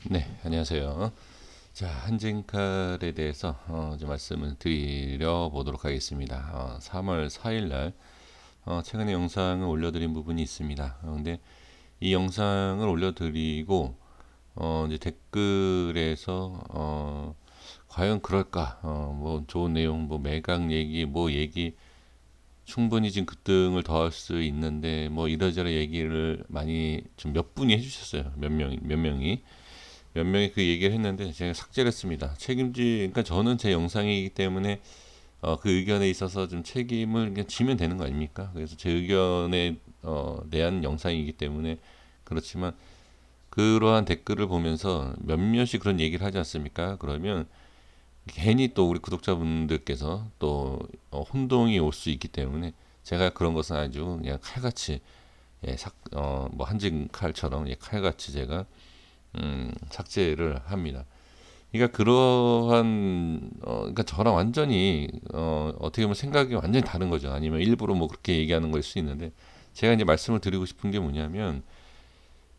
네, 안녕하세요. 자, 한진칼에 대해서 좀 말씀을 드려 보도록 하겠습니다. 3월 4일 날 최근에 영상을 올려드린 부분이 있습니다. 근데 이 영상을 올려드리고 이제 댓글에서 과연 그럴까? 뭐 좋은 내용, 뭐 매각 얘기, 뭐 얘기 충분히 지금 급등을 더 할 수 있는데 뭐 이러저러 얘기를 많이 좀 몇 분이 해주셨어요. 몇 명이 그 얘기를 했는데 제가 삭제를 했습니다. 그러니까 저는 제 영상이기 때문에 그 의견에 있어서 좀 책임을 그냥 지면 되는 거 아닙니까? 그래서 제 의견에 대한 영상이기 때문에 그렇지만 그러한 댓글을 보면서 몇몇이 그런 얘기를 하지 않습니까? 그러면 괜히 또 우리 구독자분들께서 또 혼동이 올 수 있기 때문에 제가 그런 것은 아주 그냥 칼같이 뭐 한진 칼처럼 칼같이 제가 삭제를 합니다. 그러니까 그러한 그러니까 저랑 완전히 어떻게 보면 생각이 완전히 다른 거죠. 아니면 일부러 뭐 그렇게 얘기하는 걸 수 있는데 제가 이제 말씀을 드리고 싶은 게 뭐냐면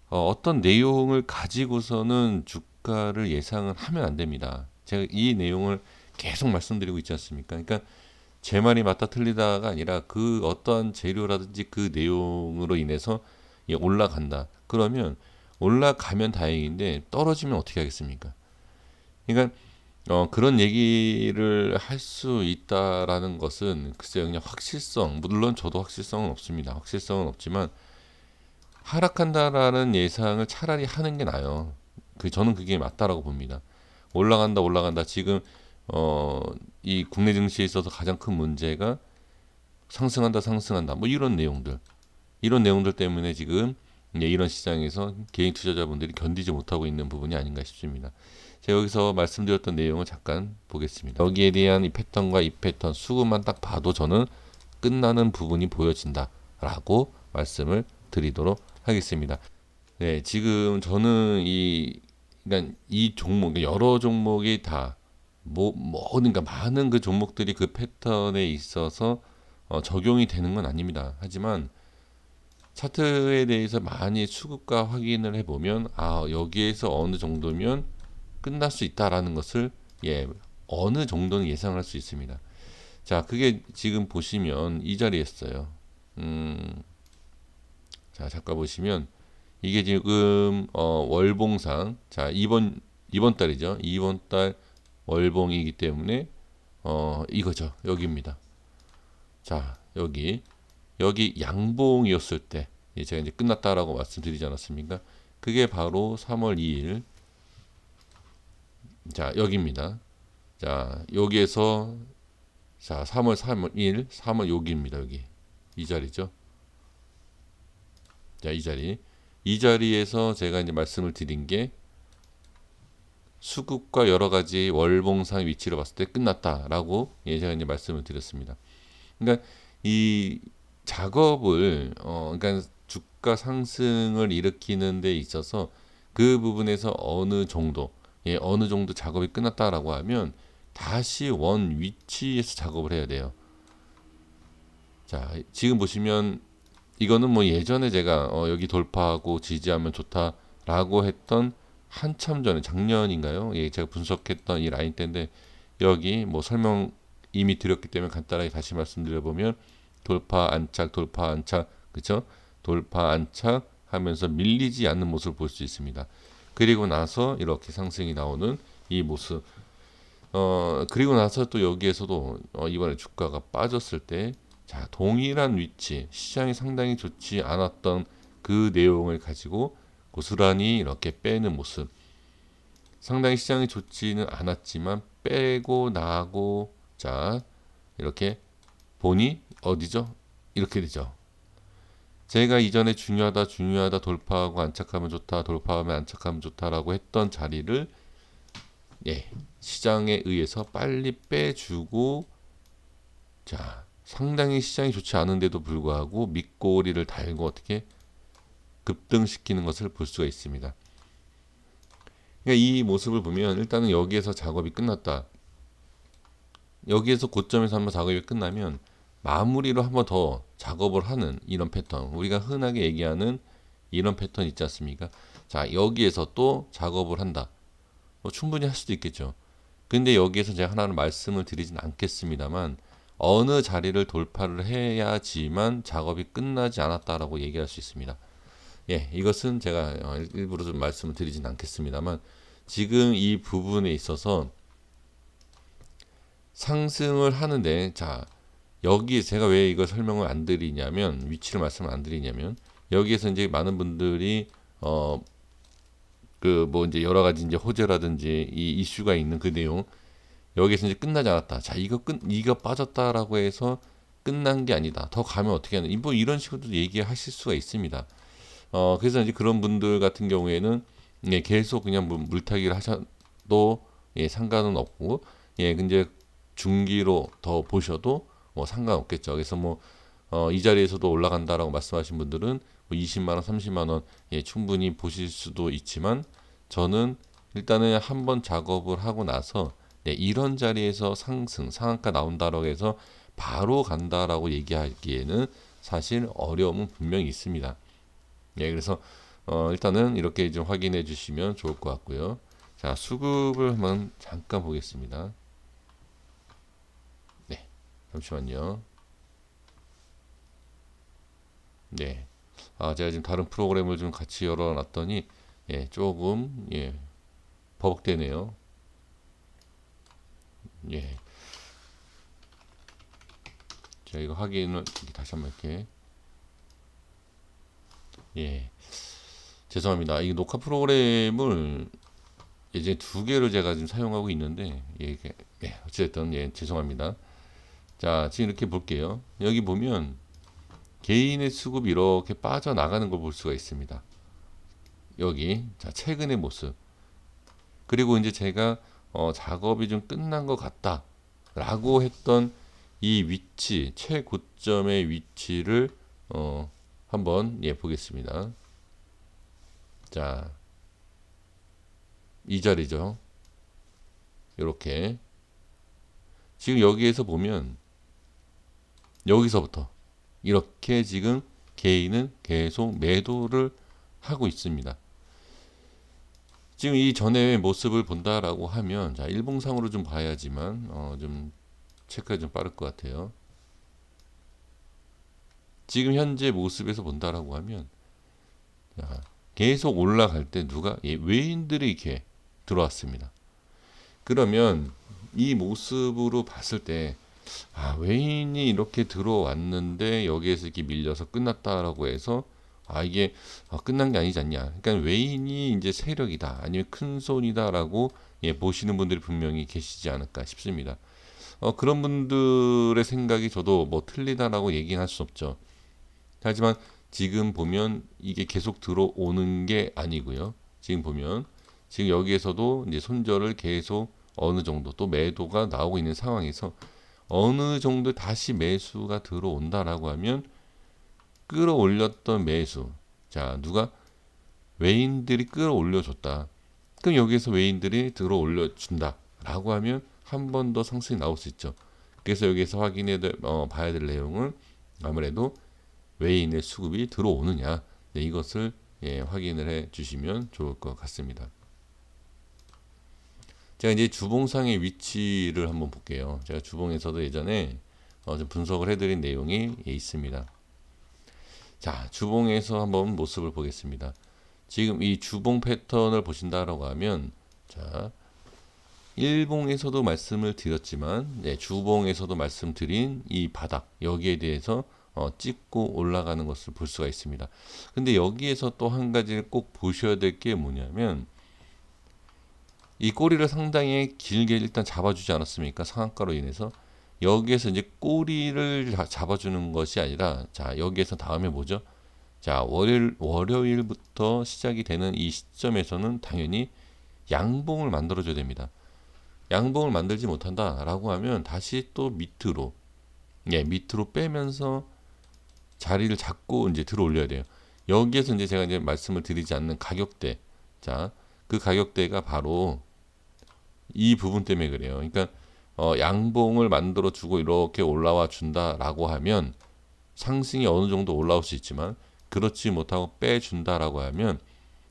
어떤 내용을 가지고서는 주가를 예상을 하면 안 됩니다. 제가 이 내용을 계속 말씀드리고 있지 않습니까? 그러니까 제 말이 맞다 틀리다가 아니라 그 어떠한 재료라든지 그 내용으로 인해서 올라간다. 그러면 올라가면 다행인데 떨어지면 어떻게 하겠습니까? 그러니까 그런 얘기를 할 수 있다라는 것은 글쎄요 그냥 확실성 물론 저도 확실성은 없습니다. 확실성은 없지만 하락한다라는 예상을 차라리 하는 게 나아요. 저는 그게 맞다라고 봅니다. 올라간다 올라간다 지금 어, 이 국내 증시에 있어서 가장 큰 문제가 상승한다 상승한다 뭐 이런 내용들 때문에 지금 이런 시장에서 개인 투자자분들이 견디지 못하고 있는 부분이 아닌가 싶습니다. 제가 여기서 말씀드렸던 내용을 잠깐 보겠습니다. 여기에 대한 이 패턴과 이 패턴 수급만 딱 봐도 저는 끝나는 부분이 보여진다라고 말씀을 드리도록 하겠습니다. 네, 지금 저는 그러니까 이 종목, 그러니까 여러 종목이 다 그러니까 많은 그 종목들이 그 패턴에 있어서 적용이 되는 건 아닙니다. 하지만 차트에 대해서 많이 수급과 확인을 해보면 여기에서 어느 정도면 끝날 수 있다라는 것을 어느 정도는 예상할 수 있습니다. 자, 그게 지금 보시면 이 자리였어요. 자, 잠깐 보시면 이게 지금 월봉상 자 이번 달이죠. 이번 달 월봉이기 때문에 이거죠. 여기입니다. 자, 여기 양봉이었을 때 제가 이제 끝났다라고 말씀드리지 않았습니까? 그게 바로 3월 2일. 자, 여기입니다. 자, 여기에서 자, 3월 3월 여기입니다. 여기. 이 자리죠. 자, 이 자리. 이 자리에서 제가 이제 말씀을 드린 게 수급과 여러 가지 월봉상 위치를 봤을 때 끝났다라고 제가 이제 말씀을 드렸습니다. 그러니까 이 작업을 그러니까 주가 상승을 일으키는 데 있어서 그 부분에서 어느 정도 작업이 끝났다라고 하면 다시 원 위치에서 작업을 해야 돼요. 자, 지금 보시면 이거는 뭐 예전에 제가 여기 돌파하고 지지하면 좋다라고 했던 한참 전에 작년인가요? 제가 분석했던 이 라인 때인데 여기 뭐 설명 이미 드렸기 때문에 간단하게 다시 말씀드려 보면 돌파 안착 그쵸? 돌파 안착 하면서 밀리지 않는 모습을 볼 수 있습니다. 그리고 나서 이렇게 상승이 나오는 이 모습. 그리고 나서 또 여기에서도 이번에 주가가 빠졌을 때 자, 동일한 위치, 시장이 상당히 좋지 않았던 그 내용을 가지고 고스란히 이렇게 빼는 모습. 상당히 시장이 좋지는 않았지만 빼고 나고 자, 이렇게 보니 어디죠? 이렇게 되죠. 제가 이전에 중요하다 돌파하고 안착하면 좋다 돌파하면 안착하면 좋다라고 했던 자리를 시장에 의해서 빨리 빼주고 자 상당히 시장이 좋지 않은데도 불구하고 밑꼬리를 달고 어떻게 급등시키는 것을 볼 수가 있습니다. 그러니까 이 모습을 보면 일단은 여기에서 작업이 끝났다. 여기에서 고점에서 한번 작업이 끝나면 마무리로 한번 더 작업을 하는 이런 패턴 우리가 흔하게 얘기하는 이런 패턴 있지 않습니까? 자, 여기에서 또 작업을 한다. 뭐 충분히 할 수도 있겠죠. 근데 여기에서 제가 하나는 말씀을 드리진 않겠습니다만 어느 자리를 돌파를 해야지만 작업이 끝나지 않았다라고 얘기할 수 있습니다. 예, 이것은 제가 일부러 좀 말씀을 드리진 않겠습니다만 지금 이 부분에 있어서 상승을 하는데, 자, 여기 제가 왜 이걸 설명을 안 드리냐면, 위치를 말씀을 안 드리냐면, 여기에서 이제 많은 분들이 그 뭐 이제 여러 가지 이제 호재라든지 이 이슈가 있는 그 내용, 여기에서 이제 끝나지 않았다. 자, 이거 빠졌다라고 해서 끝난 게 아니다. 더 가면 어떻게 하는, 뭐 이런 식으로도 얘기하실 수가 있습니다. 그래서 이제 그런 분들 같은 경우에는 예, 계속 그냥 물타기를 하셔도 예, 상관은 없고, 예, 근데 중기로 더 보셔도 뭐 상관없겠죠. 그래서 뭐 이 자리에서도 올라간다라고 말씀하신 분들은 뭐 20만 원, 30만 원 예, 충분히 보실 수도 있지만 저는 일단은 한번 작업을 하고 나서 네, 이런 자리에서 상한가 나온다라고 해서 바로 간다라고 얘기하기에는 사실 어려움은 분명히 있습니다. 예, 그래서 일단은 이렇게 좀 확인해 주시면 좋을 것 같고요. 자, 수급을 한번 잠깐 보겠습니다. 네, 잠시만요. 네, 제가 지금 다른 프로그램을 좀 같이 열어놨더니 예, 조금 예, 버벅대네요. 예, 자, 이거 확인을 다시 한번 이렇게 예, 죄송합니다. 이 녹화 프로그램을 이제 두 개를 제가 지금 사용하고 있는데 예, 예, 어쨌든 예, 죄송합니다. 자, 지금 이렇게 볼게요. 여기 보면 개인의 수급이 이렇게 빠져나가는 걸 볼 수가 있습니다. 여기 자, 최근의 모습. 그리고 이제 제가 작업이 좀 끝난 것 같다 라고 했던 이 위치, 최고점의 위치를 한번 예, 보겠습니다. 자, 이 자리죠. 이렇게 지금 여기에서 보면 여기서부터 이렇게 지금 개인은 계속 매도를 하고 있습니다. 지금 이 전의 모습을 본다라고 하면 자, 일봉상으로 좀 봐야지만 좀 체크가 좀 빠를 것 같아요. 지금 현재 모습에서 본다라고 하면 자, 계속 올라갈 때 누가 예, 외인들이 이렇게 들어왔습니다. 그러면 이 모습으로 봤을 때 외인이 이렇게 들어왔는데 여기에서 이렇게 밀려서 끝났다라고 해서 이게 끝난 게 아니지 않냐. 그러니까 외인이 이제 세력이다 아니면 큰 손이다라고 예, 보시는 분들이 분명히 계시지 않을까 싶습니다. 그런 분들의 생각이 저도 뭐 틀리다라고 얘기는 할 수 없죠. 하지만 지금 보면 이게 계속 들어오는 게 아니고요. 지금 보면 지금 여기에서도 이제 손절을 계속 어느 정도 또 매도가 나오고 있는 상황에서 어느 정도 다시 매수가 들어온다라고 하면 끌어올렸던 매수. 자, 누가 외인들이 끌어올려줬다. 그럼 여기에서 외인들이 들어올려준다라고 하면 한 번 더 상승이 나올 수 있죠. 그래서 여기에서 확인해 봐야 될 내용은 아무래도 외인의 수급이 들어오느냐. 네, 이것을 예, 확인을 해 주시면 좋을 것 같습니다. 제가 이제 주봉상의 위치를 한번 볼게요. 제가 주봉에서도 예전에 좀 분석을 해드린 내용이 있습니다. 자, 주봉에서 한번 모습을 보겠습니다. 지금 이 주봉 패턴을 보신다라고 하면, 자, 일봉에서도 말씀을 드렸지만, 네, 주봉에서도 말씀드린 이 바닥, 여기에 대해서 찍고 올라가는 것을 볼 수가 있습니다. 근데 여기에서 또 한 가지를 꼭 보셔야 될 게 뭐냐면, 이 꼬리를 상당히 길게 일단 잡아주지 않았습니까? 상한가로 인해서. 여기에서 이제 꼬리를 잡아주는 것이 아니라, 자, 여기에서 다음에 뭐죠? 자, 월요일부터 시작이 되는 이 시점에서는 당연히 양봉을 만들어줘야 됩니다. 양봉을 만들지 못한다라고 하면 다시 또 밑으로, 예, 밑으로 빼면서 자리를 잡고 이제 들어 올려야 돼요. 여기에서 이제 제가 이제 말씀을 드리지 않는 가격대, 자, 그 가격대가 바로 이 부분 때문에 그래요. 그러니까 양봉을 만들어 주고 이렇게 올라와 준다라고 하면 상승이 어느 정도 올라올 수 있지만 그렇지 못하고 빼준다라고 하면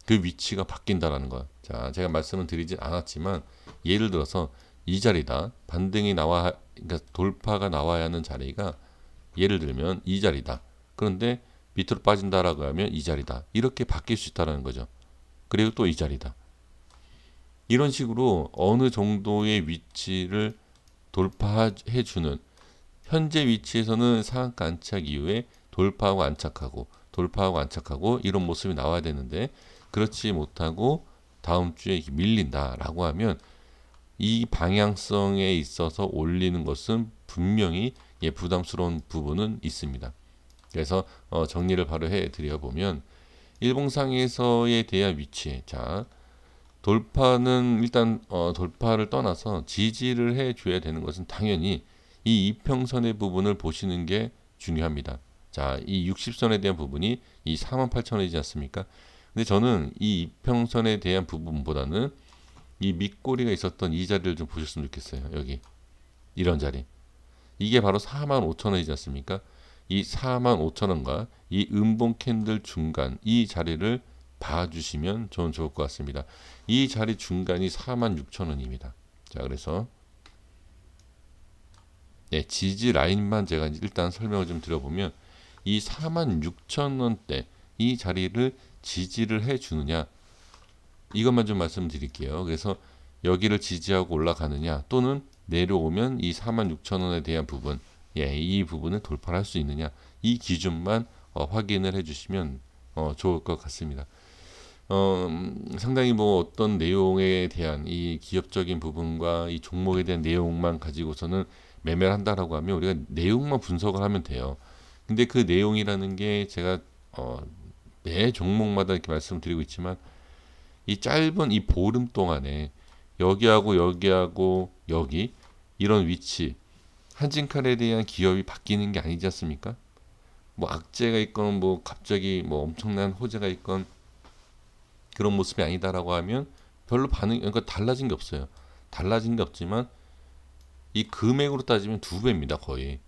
그 위치가 바뀐다라는 거. 자, 제가 말씀을 드리진 않았지만 예를 들어서 이 자리다. 반등이 나와 그러니까 돌파가 나와야 하는 자리가 예를 들면 이 자리다. 그런데 밑으로 빠진다라고 하면 이 자리다. 이렇게 바뀔 수 있다라는 거죠. 그리고 또 이 자리다. 이런 식으로 어느 정도의 위치를 돌파해 주는 현재 위치에서는 상한가 안착 이후에 돌파하고 안착하고 돌파하고 안착하고 이런 모습이 나와야 되는데 그렇지 못하고 다음 주에 밀린다라고 하면 이 방향성에 있어서 올리는 것은 분명히 부담스러운 부분은 있습니다. 그래서 정리를 바로 해드려 보면 일봉상에서에 대한 위치, 자 돌파는 일단 돌파를 떠나서 지지를 해줘야 되는 것은 당연히 이 이평선의 부분을 보시는 게 중요합니다. 자, 이 60선에 대한 부분이 이 48,000원이지 않습니까? 근데 저는 이 이평선에 대한 부분보다는 이 밑꼬리가 있었던 이 자리를 좀 보셨으면 좋겠어요. 여기 이런 자리. 이게 바로 45,000원이지 않습니까? 이 45,000원과 이 음봉 캔들 중간 이 자리를 봐주시면 저는 좋을 것 같습니다. 이 자리 중간이 46,000원입니다. 자, 그래서 네, 지지 라인만 제가 일단 설명을 좀 드려보면 이 46,000원대 이 자리를 지지를 해주느냐 이것만 좀 말씀드릴게요. 그래서 여기를 지지하고 올라가느냐 또는 내려오면 이 46,000원에 대한 부분 이 부분을 돌파할 수 있느냐 이 기준만 확인을 해주시면 좋을 것 같습니다. 상당히 뭐 어떤 내용에 대한 이 기업적인 부분과 이 종목에 대한 내용만 가지고서는 매매를 한다라고 하면 우리가 내용만 분석을 하면 돼요. 근데 그 내용이라는 게 제가 매 종목마다 이렇게 말씀드리고 있지만 이 짧은 이 보름 동안에 여기하고 여기하고 여기 이런 위치 한진칼에 대한 기업이 바뀌는 게 아니지 않습니까? 뭐 악재가 있건 뭐 갑자기 뭐 엄청난 호재가 있건 그런 모습이 아니다라고 하면 별로 그러니까 달라진 게 없어요. 달라진 게 없지만 이 금액으로 따지면 2배입니다, 거의.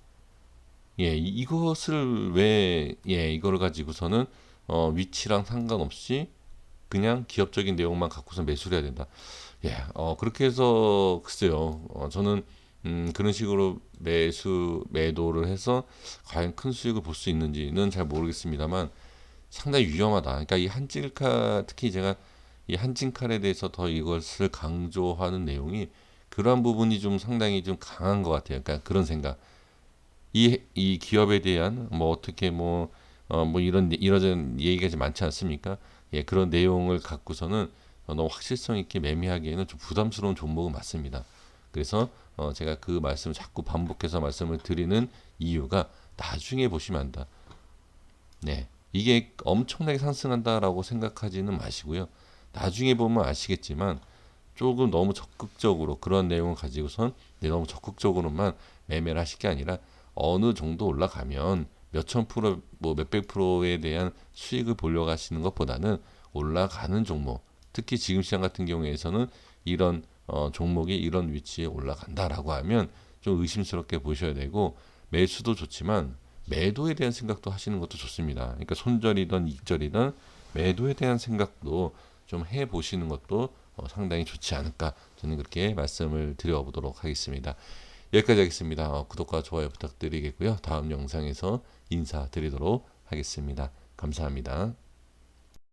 이것을 왜 이거를 가지고서는 위치랑 상관없이 그냥 기업적인 내용만 갖고서 매수를 해야 된다. 그렇게 해서 글쎄요. 저는 그런 식으로 매도를 해서 과연 큰 수익을 볼 수 있는지는 잘 모르겠습니다만 상당히 위험하다. 그러니까 이 한진칼 특히 제가 이 한진칼에 대해서 더 이것을 강조하는 내용이 그러한 부분이 좀 상당히 좀 강한 것 같아요. 그러니까 그런 생각. 이 기업에 대한 뭐 어떻게 뭐 이런 이러저런 얘기가 좀 많지 않습니까? 그런 내용을 갖고서는 너무 확실성 있게 매매하기에는 좀 부담스러운 종목은 맞습니다. 그래서 제가 그 말씀을 자꾸 반복해서 말씀을 드리는 이유가 나중에 보시면 안다. 네. 이게 엄청나게 상승한다라고 생각하지는 마시고요. 나중에 보면 아시겠지만 조금 너무 적극적으로 그런 내용을 가지고선 너무 적극적으로만 매매를 하실 게 아니라 어느 정도 올라가면 몇천 프로 뭐 몇백 프로에 대한 수익을 보려고 하시는 것보다는 올라가는 종목 특히 지금 시장 같은 경우에서는 이런 종목이 이런 위치에 올라간다라고 하면 좀 의심스럽게 보셔야 되고 매수도 좋지만 매도에 대한 생각도 하시는 것도 좋습니다. 그러니까 손절이든 익절이든 매도에 대한 생각도 좀 해보시는 것도 상당히 좋지 않을까 저는 그렇게 말씀을 드려보도록 하겠습니다. 여기까지 하겠습니다. 구독과 좋아요 부탁드리겠고요. 다음 영상에서 인사드리도록 하겠습니다. 감사합니다.